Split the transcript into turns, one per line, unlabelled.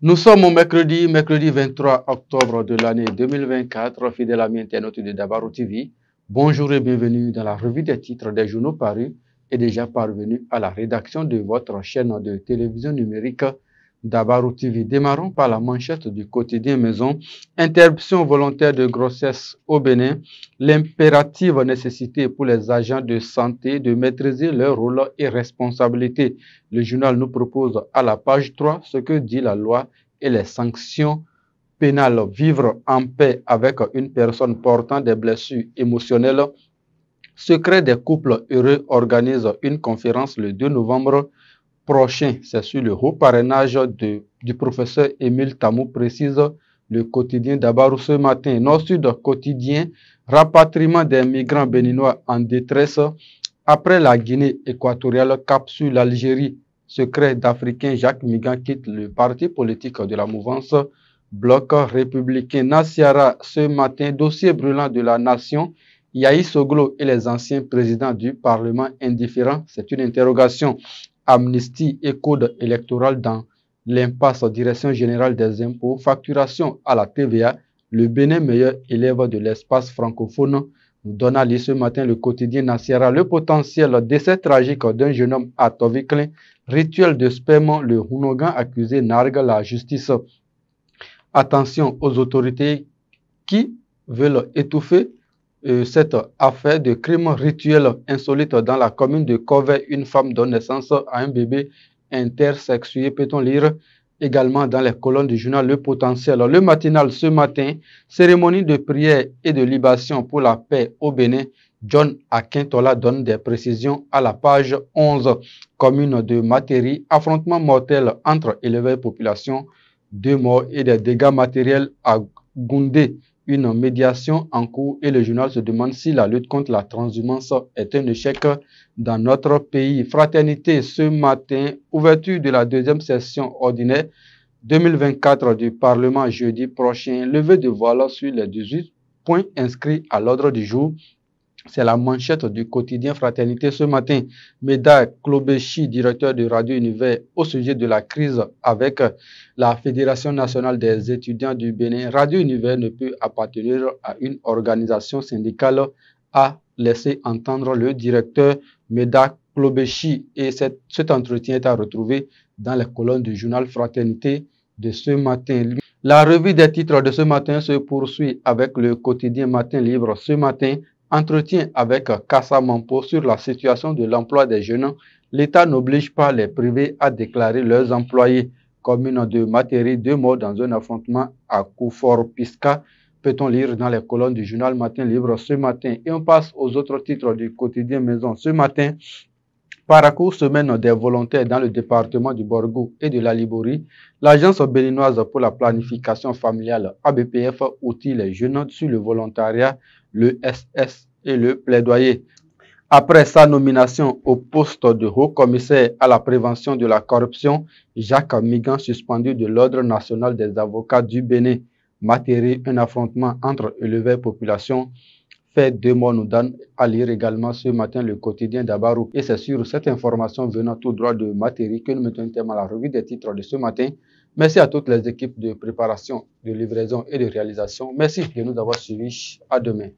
Nous sommes au mercredi 23 octobre de l'année 2024, fidèle ami internaute de Dabarou TV. Bonjour et bienvenue dans la revue des titres des journaux parus et déjà parvenus à la rédaction de votre chaîne de télévision numérique Dabarou TV. Démarrons par la manchette du quotidien Maison. Interruption volontaire de grossesse au Bénin. L'impérative nécessité pour les agents de santé de maîtriser leur rôle et responsabilité. Le journal nous propose à la page 3 ce que dit la loi et les sanctions pénales. Vivre en paix avec une personne portant des blessures émotionnelles. Secret des couples heureux organise une conférence le 2 novembre prochain. C'est sur le haut parrainage du professeur Émile Tamou, précise le quotidien Dabarou ce matin. Nord-Sud quotidien, rapatriement des migrants béninois en détresse. Après la Guinée équatoriale, cap sur l'Algérie. Secret d'Africain, Jacques Migan quitte le parti politique de la mouvance Bloc républicain. Nassiara ce matin, dossier brûlant de la nation. Yahi Soglo et les anciens présidents du Parlement indifférents, c'est une interrogation. Amnistie et code électoral dans l'impasse. Direction générale des impôts, facturation à la TVA. Le Bénin meilleur élève de l'espace francophone. Nous donne à lire ce matin le quotidien Nassiara. Le potentiel décès tragique d'un jeune homme à Toviklin. Rituel de sperme, le Hunogan accusé nargue la justice. Attention aux autorités qui veulent étouffer cette affaire de crime rituel insolite dans la commune de Corvey. Une femme donne naissance à un bébé intersexué, peut-on lire également dans les colonnes du journal Le Potentiel. Le matinal ce matin, cérémonie de prière et de libation pour la paix au Bénin. John Akintola donne des précisions à la page 11. Commune de Matéri, affrontement mortel entre éleveurs et population, 2 morts et des dégâts matériels à Goundé. Une médiation en cours et le journal se demande si la lutte contre la transhumance est un échec dans notre pays. Fraternité ce matin, ouverture de la deuxième session ordinaire 2024 du Parlement jeudi prochain. Levée de voile sur les 18 points inscrits à l'ordre du jour. C'est la manchette du quotidien Fraternité ce matin. Médard Klobechi, directeur de Radio Univers, au sujet de la crise avec la Fédération nationale des étudiants du Bénin. Radio Univers ne peut appartenir à une organisation syndicale, a laissé entendre le directeur Médard Klobechi. Et cet entretien est à retrouver dans les colonnes du journal Fraternité de ce matin. La revue des titres de ce matin se poursuit avec le quotidien Matin Libre ce matin. Entretien avec Kassa Mampo sur la situation de l'emploi des jeunes. L'État n'oblige pas les privés à déclarer leurs employés. Commune de Matéri, 2 morts dans un affrontement à Koufor-Piska. Peut-on lire dans les colonnes du journal Matin Libre ce matin. Et on passe aux autres titres du quotidien Maison ce matin. Parcours semaine des volontaires dans le département du Borgou et de la Liborie. L'Agence béninoise pour la planification familiale ABPF outille les jeunes sur le volontariat, le SS et le plaidoyer. Après sa nomination au poste de haut-commissaire à la prévention de la corruption, Jacques Migan suspendu de l'Ordre national des avocats du Bénin. Matéri, un affrontement entre éleveurs et population. Fait 2 morts nous donne à lire également ce matin le quotidien Dabarou. Et c'est sur cette information venant tout droit de Matéri que nous mettons un thème à la revue des titres de ce matin. Merci à toutes les équipes de préparation, de livraison et de réalisation. Merci de nous avoir suivis. À demain.